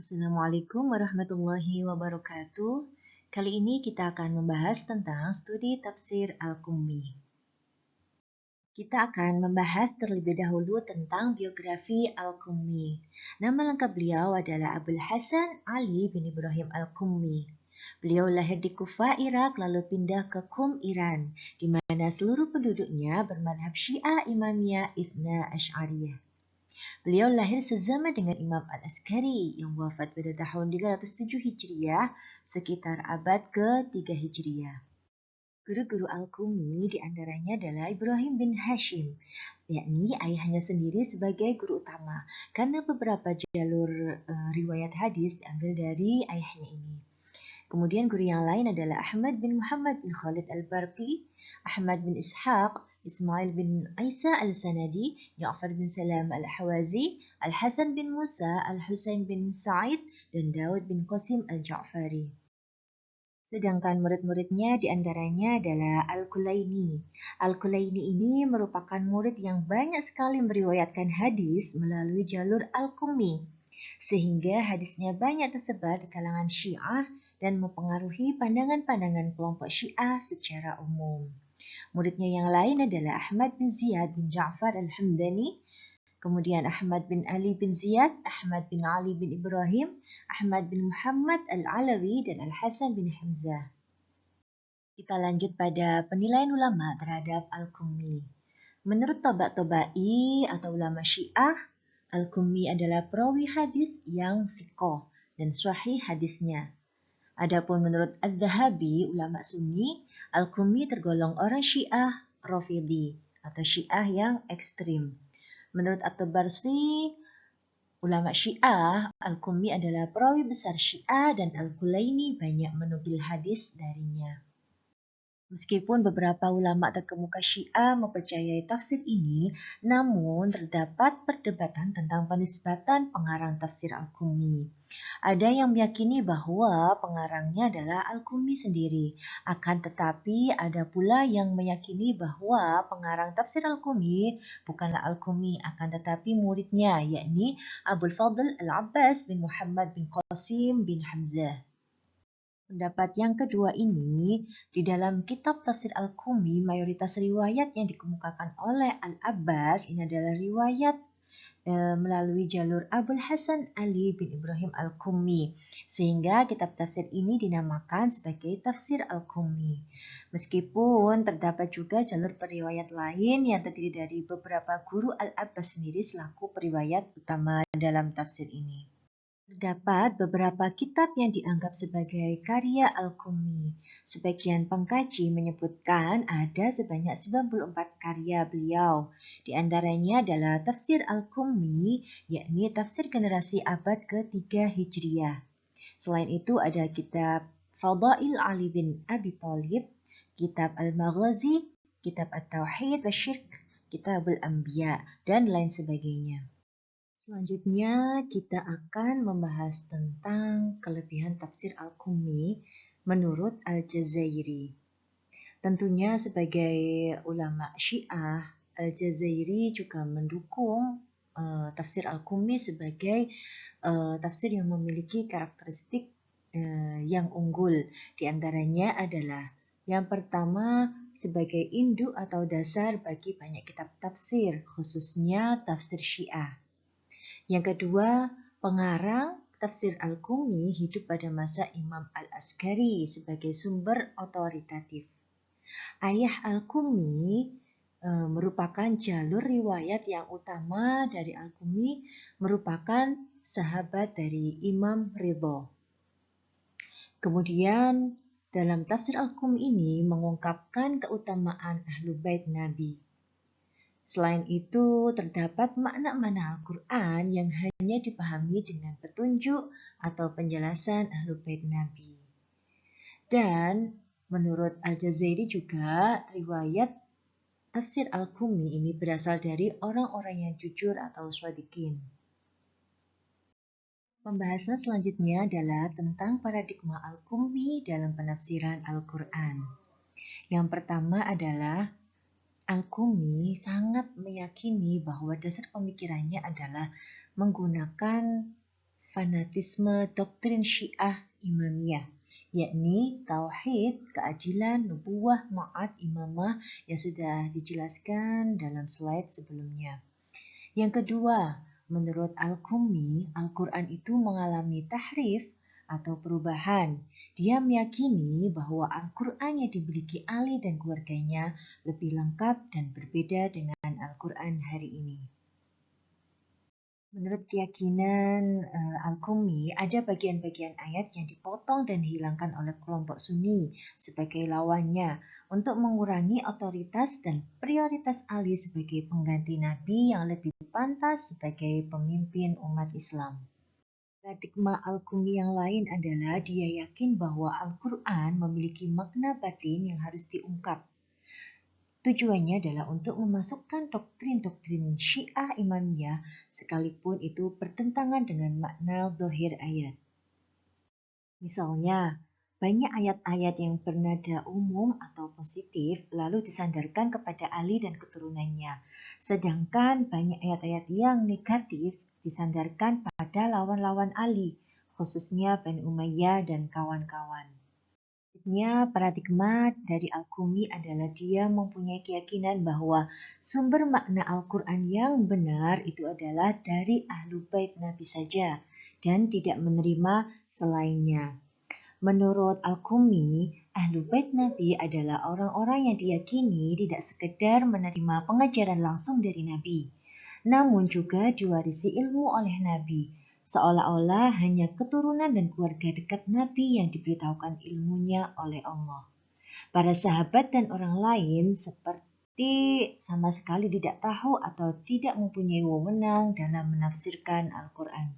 Assalamualaikum warahmatullahi wabarakatuh. Kali ini kita akan membahas tentang studi tafsir Al-Qummi. Kita akan membahas terlebih dahulu tentang biografi Al-Qummi. Nama lengkap beliau adalah Abul Hasan Ali bin Ibrahim Al-Qummi. Beliau lahir di Kufah, Irak, lalu pindah ke Qum, Iran, di mana seluruh penduduknya bermadhab Syiah Imamiyah Itsna Asy'ariyah. Beliau lahir sezaman dengan Imam Al-Askari yang wafat pada tahun 307 Hijriah, sekitar abad ke-3 Hijriah. Guru-guru Al-Qummi diantaranya adalah Ibrahim bin Hashim, yakni ayahnya sendiri sebagai guru utama, karena beberapa jalur riwayat hadis diambil dari ayahnya ini. Kemudian guru yang lain adalah Ahmad bin Muhammad bin Khalid Al-Barqi, Ahmad bin Ishaq, Ismail bin Isa Al-Sanadi, Ja'far bin Salam Al-Hawazi, Al-Hasan bin Musa, Al-Husain bin Sa'id, dan Daud bin Qasim Al-Ja'fari. Sedangkan murid-muridnya diantaranya adalah Al-Kulaini. Al-Kulaini ini merupakan murid yang banyak sekali meriwayatkan hadis melalui jalur Al-Qummi, sehingga hadisnya banyak tersebar di kalangan Syiah dan mempengaruhi pandangan-pandangan kelompok Syiah secara umum. Muridnya yang lain adalah Ahmad bin Ziyad bin Ja'far Al-Hamdani, kemudian Ahmad bin Ali bin Ziyad, Ahmad bin Ali bin Ibrahim, Ahmad bin Muhammad Al-Alawi, dan Al-Hasan bin Hamzah. Kita lanjut pada penilaian ulama terhadap Al-Qummi. Menurut Tabatabai atau ulama Syiah, Al-Qummi adalah perawi hadis yang thiqah dan sahih hadisnya. Adapun menurut Adz-Dzahabi, ulama Sunni, Al-Qummi tergolong orang Syiah Rafidhi atau Syiah yang ekstrim. Menurut At-Tabarsi, ulama Syiah, Al-Qummi adalah perawi besar Syiah dan Al-Kulaini banyak menukil hadis darinya. Meskipun beberapa ulama terkemuka Syiah mempercayai tafsir ini, namun terdapat perdebatan tentang penisbatan pengarang tafsir Al-Qummi. Ada yang meyakini bahwa pengarangnya adalah Al-Qummi sendiri, akan tetapi ada pula yang meyakini bahwa pengarang tafsir Al-Qummi bukanlah Al-Qummi, akan tetapi muridnya, yakni Abul Fadl Al-Abbas bin Muhammad bin Qasim bin Hamzah. Pendapat yang kedua ini, di dalam kitab tafsir Al-Qummi, mayoritas riwayat yang dikemukakan oleh Al-Abbas ini adalah riwayat melalui jalur Abul Hasan Ali bin Ibrahim Al-Qummi, sehingga kitab tafsir ini dinamakan sebagai tafsir Al-Qummi. Meskipun terdapat juga jalur periwayat lain yang terdiri dari beberapa guru Al-Abbas sendiri selaku periwayat utama dalam tafsir ini. Terdapat beberapa kitab yang dianggap sebagai karya Al-Qummi. Sebagian pengkaji menyebutkan ada sebanyak 94 karya beliau. Di antaranya adalah Tafsir Al-Qummi, yakni tafsir generasi abad ke-3 Hijriah. Selain itu ada kitab Fadail Ali bin Abi Thalib, kitab Al-Maghazi, kitab At-Tauhid wa Syirk, kitab Al-Anbiya, dan lain sebagainya. Selanjutnya kita akan membahas tentang kelebihan tafsir Al-Qummi menurut Al-Jazairi. Tentunya sebagai ulama Syiah, Al-Jazairi juga mendukung tafsir Al-Qummi sebagai tafsir yang memiliki karakteristik yang unggul. Di antaranya adalah yang pertama, sebagai induk atau dasar bagi banyak kitab tafsir, khususnya tafsir Syiah. Yang kedua, pengarang tafsir Al-Qummi hidup pada masa Imam Al-Askari sebagai sumber otoritatif. Ayah Al-Qummi merupakan jalur riwayat yang utama dari Al-Qummi, merupakan sahabat dari Imam Ridho. Kemudian dalam tafsir Al-Qummi ini mengungkapkan keutamaan Ahlul Bait Nabi. Selain itu, terdapat makna-makna Al-Quran yang hanya dipahami dengan petunjuk atau penjelasan Ahlul Bait Nabi. Dan menurut Al-Jazairi juga, riwayat tafsir Al-Qummi ini berasal dari orang-orang yang jujur atau shadiqin. Pembahasan selanjutnya adalah tentang paradigma Al-Qummi dalam penafsiran Al-Quran. Yang pertama adalah Al-Qummi sangat meyakini bahwa dasar pemikirannya adalah menggunakan fanatisme doktrin Syiah Imamiyah, yakni tauhid, keadilan, nubuwah, ma'at, imamah yang sudah dijelaskan dalam slide sebelumnya. Yang kedua, menurut Al-Qummi, Al-Quran itu mengalami tahrif atau perubahan. Dia meyakini bahwa Al-Quran yang dimiliki Ali dan keluarganya lebih lengkap dan berbeda dengan Al-Quran hari ini. Menurut keyakinan Al-Qummi, ada bagian-bagian ayat yang dipotong dan dihilangkan oleh kelompok Sunni sebagai lawannya untuk mengurangi otoritas dan prioritas Ali sebagai pengganti Nabi yang lebih pantas sebagai pemimpin umat Islam. Paradigma Al-Qummi yang lain adalah dia yakin bahwa Al-Quran memiliki makna batin yang harus diungkap. Tujuannya adalah untuk memasukkan doktrin-doktrin Syiah Imamiyah sekalipun itu bertentangan dengan makna zahir ayat. Misalnya, banyak ayat-ayat yang bernada umum atau positif lalu disandarkan kepada Ali dan keturunannya. Sedangkan banyak ayat-ayat yang negatif disandarkan pada lawan-lawan Ali, khususnya Bani Umayyah dan kawan-kawan. Paradigma dari Al-Qummi adalah dia mempunyai keyakinan bahwa sumber makna Al-Quran yang benar itu adalah dari Ahlu Bait Nabi saja dan tidak menerima selainnya. Menurut Al-Qummi, Ahlu Bait Nabi adalah orang-orang yang diyakini tidak sekedar menerima pengajaran langsung dari Nabi, namun juga diwarisi ilmu oleh Nabi, seolah-olah hanya keturunan dan keluarga dekat Nabi yang diberitahukan ilmunya oleh Allah. Para sahabat dan orang lain seperti sama sekali tidak tahu atau tidak mempunyai wewenang dalam menafsirkan Al-Quran.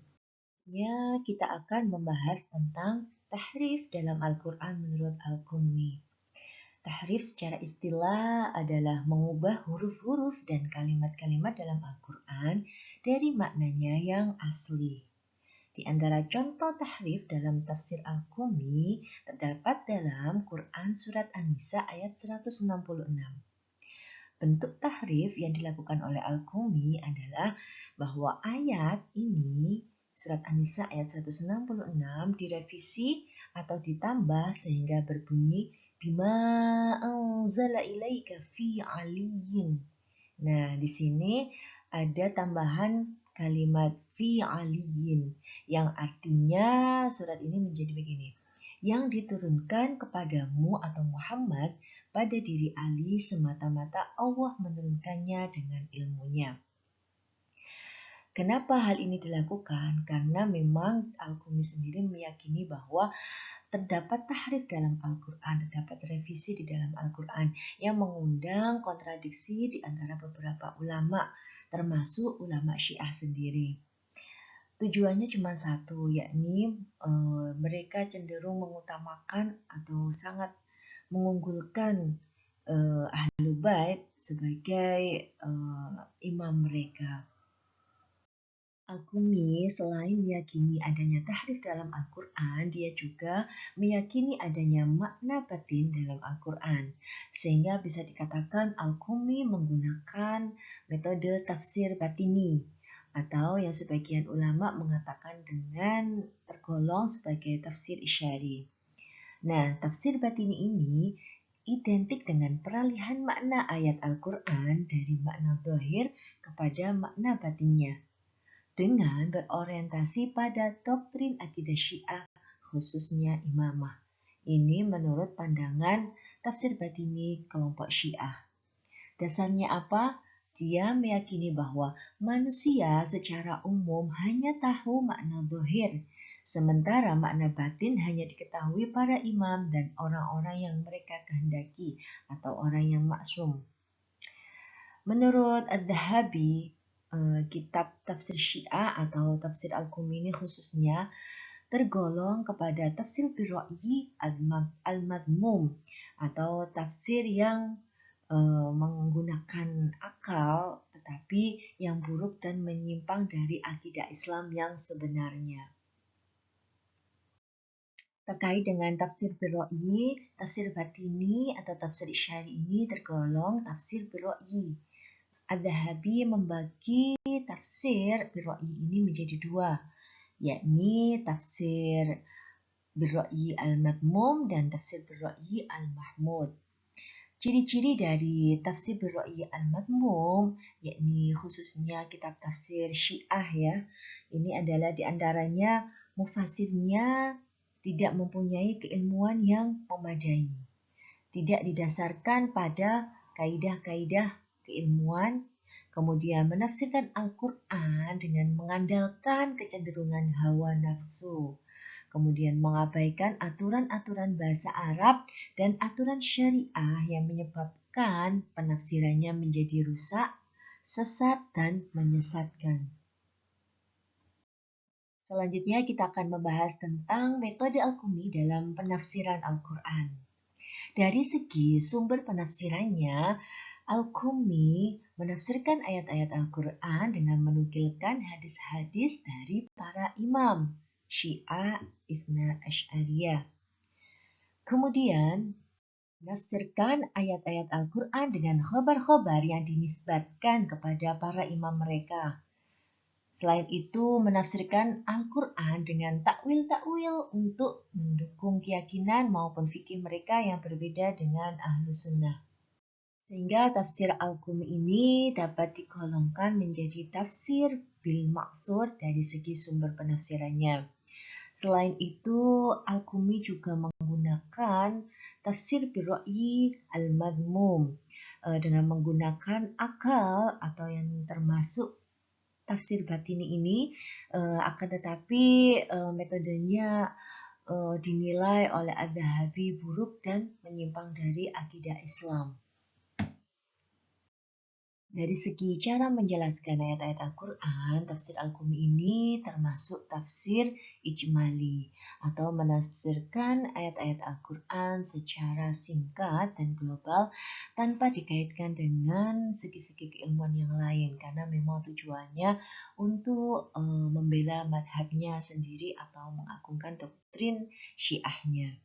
Ya, kita akan membahas tentang tahrif dalam Al-Quran menurut Al-Qummi. Tahrif secara istilah adalah mengubah huruf-huruf dan kalimat-kalimat dalam Al-Quran dari maknanya yang asli. Di antara contoh tahrif dalam tafsir Al-Qummi terdapat dalam Quran Surat An-Nisa ayat 166. Bentuk tahrif yang dilakukan oleh Al-Qummi adalah bahwa ayat ini, Surat An-Nisa ayat 166, direvisi atau ditambah sehingga berbunyi bima anzala ilaika fi aliyin. Nah, di sini ada tambahan kalimat fi aliyin yang artinya surat ini menjadi begini. Yang diturunkan kepadamu atau Muhammad pada diri Ali semata-mata Allah menurunkannya dengan ilmunya. Kenapa hal ini dilakukan? Karena memang Al-Qummi sendiri meyakini bahwa terdapat tahrif dalam Al-Quran, terdapat revisi di dalam Al-Quran yang mengundang kontradiksi di antara beberapa ulama, termasuk ulama Syiah sendiri. Tujuannya cuma satu, yakni mereka cenderung mengutamakan atau sangat mengunggulkan Ahlul Bait sebagai imam mereka. Al-Qummi selain meyakini adanya tahrif dalam Al-Quran, dia juga meyakini adanya makna batin dalam Al-Quran. Sehingga bisa dikatakan Al-Qummi menggunakan metode tafsir batini, atau yang sebagian ulama mengatakan dengan tergolong sebagai tafsir isyari. Nah, tafsir batini ini identik dengan peralihan makna ayat Al-Quran dari makna zahir kepada makna batinnya, dengan berorientasi pada doktrin akidah Syiah, khususnya imamah. Ini menurut pandangan tafsir batini kelompok Syiah. Dasarnya apa? Dia meyakini bahwa manusia secara umum hanya tahu makna zahir, sementara makna batin hanya diketahui para imam dan orang-orang yang mereka kehendaki atau orang yang maksum. Menurut Ad-Dhahabi, kitab tafsir Syiah atau tafsir Al-Qummi ini khususnya tergolong kepada tafsir birra'yi al-madhmum atau tafsir yang menggunakan akal tetapi yang buruk dan menyimpang dari akidah Islam yang sebenarnya. Terkait dengan tafsir birra'yi, tafsir batini atau tafsir isyari ini tergolong tafsir birra'yi. Ad-Dhahabi membagi tafsir birra'yi ini menjadi dua, yakni tafsir bir-ra'yi al-madmum dan tafsir bir-ra'yi al-mahmud. Ciri-ciri dari tafsir bir-ra'yi al-madmum, yakni khususnya kitab tafsir Syiah ya, ini adalah diantaranya mufasirnya tidak mempunyai keilmuan yang memadai, tidak didasarkan pada kaidah-kaidah keilmuan, kemudian menafsirkan Al-Quran dengan mengandalkan kecenderungan hawa nafsu, kemudian mengabaikan aturan-aturan bahasa Arab dan aturan syariah yang menyebabkan penafsirannya menjadi rusak, sesat, dan menyesatkan. Selanjutnya kita akan membahas tentang metode Al-Qumi dalam penafsiran Al-Quran. Dari segi sumber penafsirannya, Al-Qumi menafsirkan ayat-ayat Al-Quran dengan menukilkan hadis-hadis dari para imam Syiah Itsna Asy'ariyah. Kemudian, menafsirkan ayat-ayat Al-Quran dengan khobar-khobar yang dinisbatkan kepada para imam mereka. Selain itu, menafsirkan Al-Quran dengan takwil-takwil untuk mendukung keyakinan maupun fikih mereka yang berbeda dengan Ahlu Sunnah. Sehingga tafsir Al-Qumi ini dapat digolongkan menjadi tafsir bil maksud dari segi sumber penafsirannya. Selain itu, Al-Qumi juga menggunakan tafsir bir-ra'yi al-madmum dengan menggunakan akal atau yang termasuk tafsir batini ini, akan tetapi metodenya dinilai oleh Adz-Dzahabi buruk dan menyimpang dari akidah Islam. Dari segi cara menjelaskan ayat-ayat Al-Quran, tafsir Al-Qumi ini termasuk tafsir ijmali atau menafsirkan ayat-ayat Al-Quran secara singkat dan global tanpa dikaitkan dengan segi-segi keilmuan yang lain, karena memang tujuannya untuk membela madhabnya sendiri atau mengagungkan doktrin syiahnya.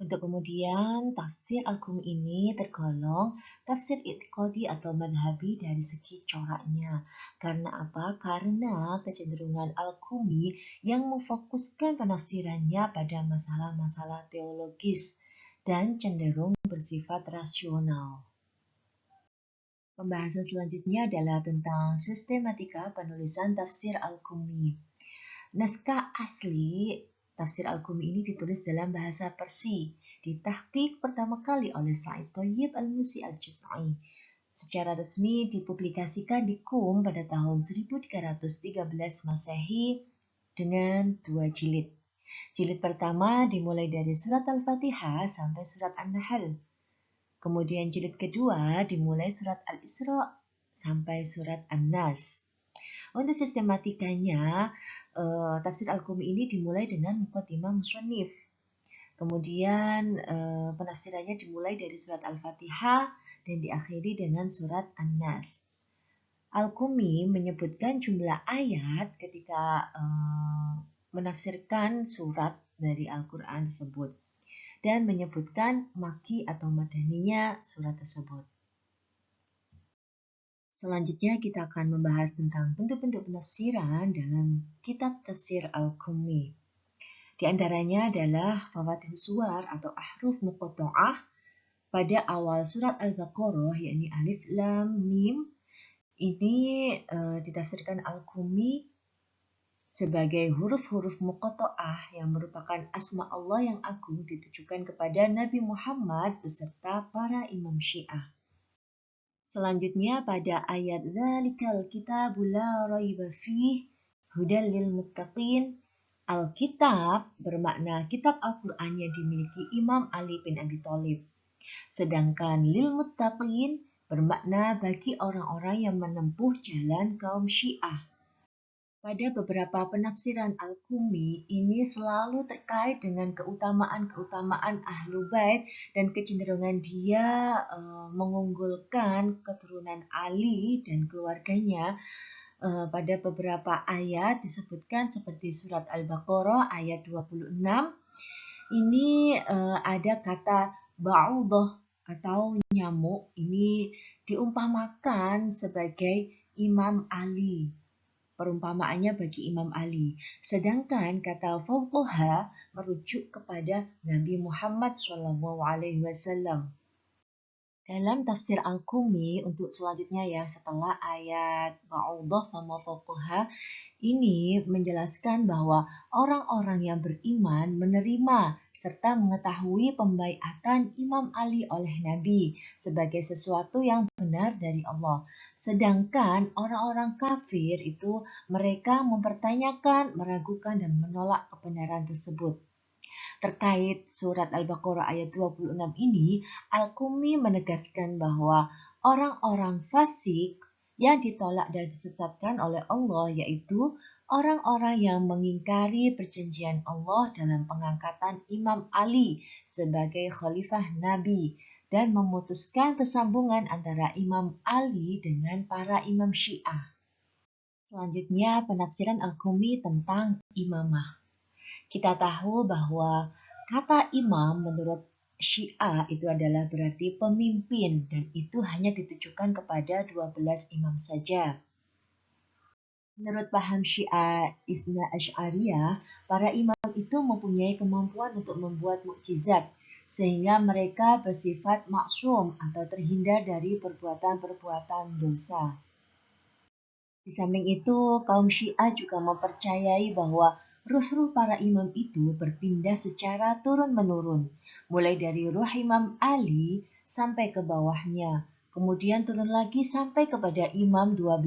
Untuk kemudian, tafsir Al-Qumi ini tergolong tafsir i'tiqadi atau madhabi dari segi coraknya. Karena apa? Karena kecenderungan Al-Qumi yang memfokuskan penafsirannya pada masalah-masalah teologis dan cenderung bersifat rasional. Pembahasan selanjutnya adalah tentang sistematika penulisan tafsir Al-Qumi. Naskah asli tafsir Al-Qumi ini ditulis dalam bahasa Persia, ditahqiq pertama kali oleh Sa'id Thayyib Al-Musi Al-Juz'i. Secara resmi dipublikasikan di Qum pada tahun 1313 Masehi dengan 2 jilid. Jilid pertama dimulai dari surat Al-Fatihah sampai surat An-Nahl. Kemudian jilid kedua dimulai surat Al-Isra sampai surat An-Nas. Untuk sistematikanya, tafsir Al-Qumi ini dimulai dengan muqaddimah musannif. Kemudian penafsirannya dimulai dari surat Al-Fatihah dan diakhiri dengan surat An-Nas. Al-Qumi menyebutkan jumlah ayat ketika menafsirkan surat dari Al-Quran tersebut dan menyebutkan maki atau madaninya surat tersebut. Selanjutnya kita akan membahas tentang bentuk-bentuk penafsiran dalam kitab tafsir Al-Qumi. Di antaranya adalah Fawatihus Suwar atau ahruf muqatta'ah pada awal surat Al-Baqarah, yakni alif lam mim. Ini ditafsirkan Al-Qumi sebagai huruf-huruf muqatta'ah yang merupakan asma Allah yang agung ditujukan kepada Nabi Muhammad beserta para imam Syiah. Selanjutnya pada ayat Dzalikal kitabu la raiba fih hudal lil muttaqin. Alkitab bermakna kitab Al-Quran yang dimiliki Imam Ali bin Abi Thalib. Sedangkan lil muttaqin bermakna bagi orang-orang yang menempuh jalan kaum Syiah. Pada beberapa penafsiran Al-Qumi ini selalu terkait dengan keutamaan-keutamaan Ahlul Bait dan kecenderungan dia mengunggulkan keturunan Ali dan keluarganya. Pada beberapa ayat disebutkan seperti surat Al-Baqarah ayat 26. Ini ada kata ba'udah atau nyamuk, ini diumpamakan sebagai Imam Ali. perumpamaannya bagi Imam Ali. Sedangkan kata fawqaha merujuk kepada Nabi Muhammad SAW. Dalam tafsir Al-Qumi untuk selanjutnya ya setelah ayat ba'udah fama fawqaha ini menjelaskan bahwa orang-orang yang beriman menerima serta mengetahui pembaiatan Imam Ali oleh Nabi sebagai sesuatu yang benar dari Allah. Sedangkan orang-orang kafir itu mereka mempertanyakan, meragukan dan menolak kebenaran tersebut. Terkait surat Al-Baqarah ayat 26 ini, Al-Qumi menegaskan bahwa orang-orang fasik yang ditolak dan disesatkan oleh Allah yaitu orang-orang yang mengingkari perjanjian Allah dalam pengangkatan Imam Ali sebagai khalifah Nabi dan memutuskan kesambungan antara Imam Ali dengan para imam Syiah. Selanjutnya penafsiran Al-Qumi tentang imamah. Kita tahu bahwa kata imam menurut Syiah itu adalah berarti pemimpin dan itu hanya ditujukan kepada 12 imam saja. Menurut paham Syiah Itsna Asy'ariyah, para imam itu mempunyai kemampuan untuk membuat mukjizat sehingga mereka bersifat maksum atau terhindar dari perbuatan-perbuatan dosa. Di samping itu, kaum Syiah juga mempercayai bahwa ruh-ruh para imam itu berpindah secara turun-menurun, mulai dari ruh Imam Ali sampai ke bawahnya, kemudian turun lagi sampai kepada Imam 12,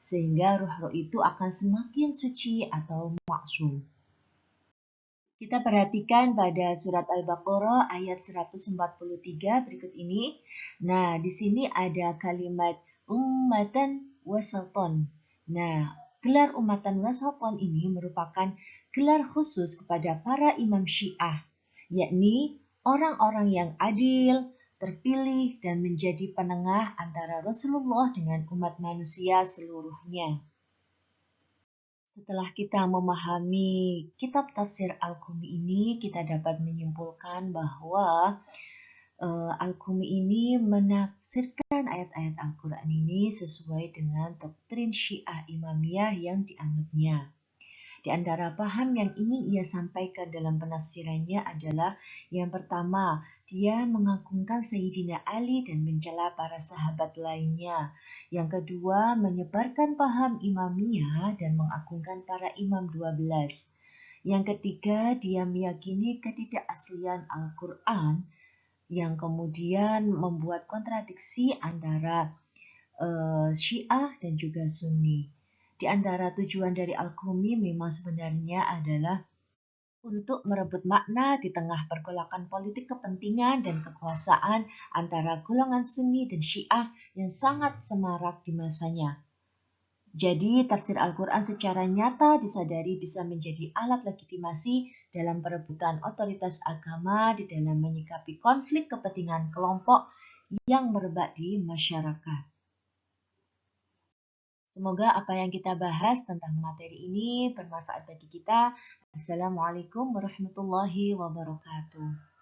sehingga ruh-ruh itu akan semakin suci atau maksum. Kita perhatikan pada surat Al-Baqarah ayat 143 berikut ini. Nah, di sini ada kalimat ummatan wasaton. Nah, gelar umatan wasaton ini merupakan gelar khusus kepada para imam Syiah, yakni orang-orang yang adil, terpilih, dan menjadi penengah antara Rasulullah dengan umat manusia seluruhnya. Setelah kita memahami kitab tafsir Al-Qumi ini, kita dapat menyimpulkan bahwa Al-Qumi ini menafsirkan ayat-ayat Al-Quran ini sesuai dengan doktrin Syiah Imamiyah yang dianutnya. Di antara paham yang ingin ia sampaikan dalam penafsirannya adalah yang pertama, dia mengagungkan Sayyidina Ali dan mencela para sahabat lainnya. Yang kedua, menyebarkan paham Imamiyah dan mengagungkan para imam 12. Yang ketiga, dia meyakini ketidakaslian Al-Quran yang kemudian membuat kontradiksi antara Syiah dan juga Sunni. Di antara tujuan dari Al-Qumi memang sebenarnya adalah untuk merebut makna di tengah pergolakan politik kepentingan dan kekuasaan antara golongan Sunni dan Syiah yang sangat semarak di masanya. Jadi, tafsir Al-Quran secara nyata disadari bisa menjadi alat legitimasi dalam perebutan otoritas agama di dalam menyikapi konflik kepentingan kelompok yang merebak di masyarakat. Semoga apa yang kita bahas tentang materi ini bermanfaat bagi kita. Assalamualaikum warahmatullahi wabarakatuh.